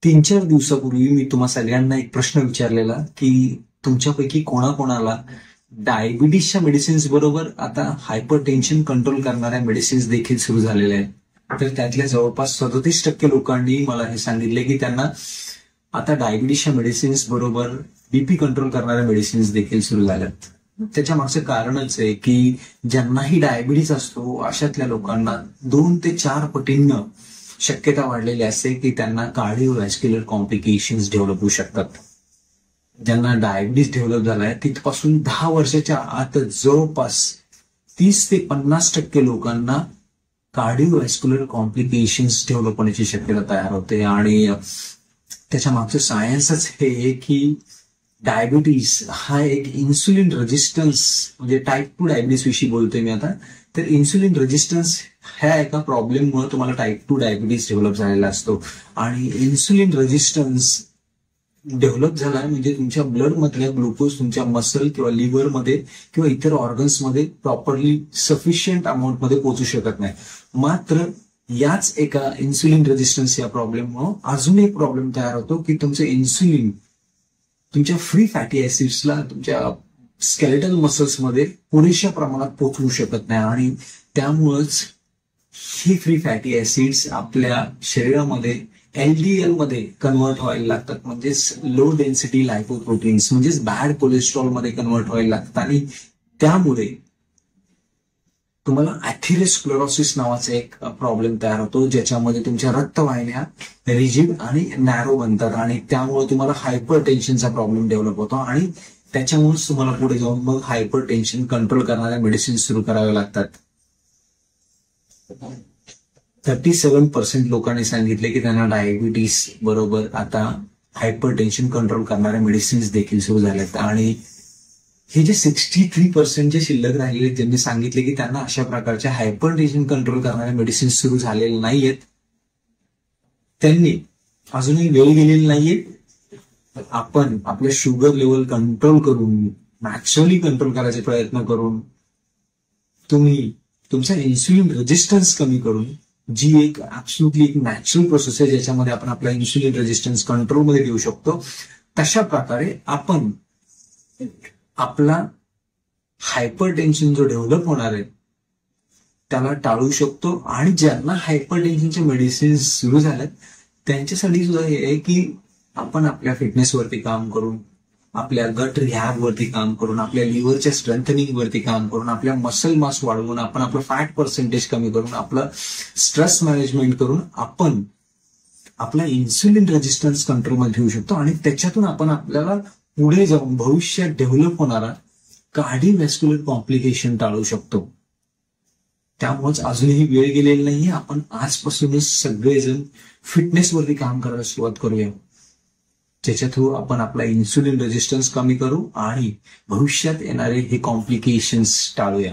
3-4 दिवसापूर्वी मी तुम्हा सगळ्यांना एक प्रश्न विचारलेला की तुमच्यापैकी कोणाकोणाला डायबिटीसच्या मेडिसिन्स बरोबर आता हायपर टेन्शन कंट्रोल करणाऱ्या मेडिसिन्स देखील सुरू झालेल्या आहेत. तर त्यातल्या जवळपास 37% लोकांनी मला हे सांगितले की त्यांना आता डायबिटीसच्या मेडिसिन्स बरोबर बीपी कंट्रोल करणाऱ्या मेडिसिन्स देखील सुरू झाल्यात. त्याच्या मागचं कारणच आहे की ज्यांनाही डायबिटीस असतो अशातल्या लोकांना 2 ते 4 पटींनं शक्यता वाढलेली असते की त्यांना कार्डिओव्हॅस्क्युलर कॉम्प्लिकेशन्स डेव्हलप होऊ शकतात. ज्यांना डायबिटीस डेव्हलप झालाय तिथपासून 10 वर्षाच्या आत जवळपास 30 ते 50% लोकांना कार्डिओव्हॅस्क्युलर कॉम्प्लिकेशन्स डेव्हलप होण्याची शक्यता तयार होते. आणि त्याच्या मागचं सायन्सच हे आहे की डायबिटीस हा एक इन्सुलिन रेजिस्टन्स म्हणजे टाईप 2 डायबिटीस विषयी बोलतोय मी आता. तर इन्सुलिन रेजिस्टन्स ह्या एका प्रॉब्लेममुळे तुम्हाला टाईप 2 डायबिटीस डेव्हलप झालेला असतो. आणि इन्सुलिन रेजिस्टन्स डेव्हलप झाला म्हणजे तुमच्या ब्लड मधल्या ग्लुकोज तुमच्या मसल किंवा लिव्हरमध्ये किंवा इतर ऑर्गन्समध्ये प्रॉपरली सफिशियंट अमाऊंटमध्ये पोहोचू शकत नाही. मात्र याच एका इन्सुलिन रेजिस्टन्स या प्रॉब्लेममुळे अजून एक प्रॉब्लेम तयार होतो की तुमचं इन्सुलिन तुमच्या फ्री फॅटी ऍसिड्सला तुमच्या स्केलेटल मसल्समध्ये पुरेशा प्रमाणात पोहोचवू शकत नाही. आणि त्यामुळंच ही फ्री फॅटी ऍसिड्स आपल्या शरीरामध्ये LDL मध्ये कन्वर्ट व्हायला लागतात, म्हणजेच लो डेन्सिटी लायपोप्रोटीन्स म्हणजेच बॅड कोलेस्ट्रॉल मध्ये कन्वर्ट व्हायला लागतात. आणि त्यामुळे तुम्हाला ऍथेरोस्क्लेरोसिस नावाचा एक प्रॉब्लेम तयार होतो ज्याच्यामध्ये तुमच्या रक्तवाहिन्या रिजिड आणि नॅरो बनतात आणि त्यामुळे तुम्हाला हायपर टेन्शनचा प्रॉब्लेम डेव्हलप होतो. आणि त्याच्यामुळेच तुम्हाला पुढे जाऊन मग हायपर टेन्शन कंट्रोल करणाऱ्या मेडिसिन सुरू कराव्या लागतात. 37% लोकांनी सांगितले की त्यांना डायबिटीस बरोबर आता हायपर टेन्शन कंट्रोल करणाऱ्या मेडिसिन्स देखील सुरू झाल्यात. आणि हे जे 63% जे शिल्लक राहिले ज्यांनी सांगितले की त्यांना अशा प्रकारच्या हायपर टेन्शन कंट्रोल करणाऱ्या मेडिसिन्स सुरू झालेले नाहीयेत, त्यांनी अजूनही वेळ गेलेली नाहीये. आपण आपल्या शुगर लेवल कंट्रोल करून नॅचरली कंट्रोल करायचे प्रयत्न करून तुम्ही तुमचा इन्सुलिन रेजिस्टन्स कमी करून जी एक ऍब्सोल्युटली एक नॅचरल प्रोसेस आहे ज्याच्यामध्ये आपण आपला इन्सुलिन रेजिस्टन्स कंट्रोलमध्ये ठेवू शकतो, तशा प्रकारे आपण आपला हायपर टेन्शन जो डेव्हलप होणार आहे त्याला टाळू शकतो. आणि ज्यांना हायपर टेन्शनचे मेडिसिन्स सुरू झाल्यात त्यांच्यासाठी सुद्धा हे आहे की आपण आपल्या फिटनेसवरती काम करून, आपल्या गट रिहॅब वरती काम करून, आपल्या लिव्हरच्या स्ट्रेंथनिंग वरती काम करून, आपल्या मसल मास वाढवून, आपण आपलं फॅट पर्सेंटेज कमी करून, आपलं स्ट्रेस मॅनेजमेंट करून आपण आपला इन्सुलिन रेजिस्टन्स कंट्रोलमध्ये ठेवू शकतो. आणि त्याच्यातून आपण आपल्याला पुढे जाऊन भविष्यात डेव्हलप होणारा कार्डिओव्हॅस्क्युलर कॉम्प्लिकेशन टाळू शकतो. त्यामुळेच अजूनही वेळ गेलेली नाहीये. आपण आजपासूनच सगळेजण फिटनेसवरती काम करायला सुरुवात करूया, ज्याच्या थ्रू आपण आपला इन्सुलिन रेजिस्टन्स कमी करू आणि भविष्यात येणारे हे कॉम्प्लिकेशन्स टाळूया.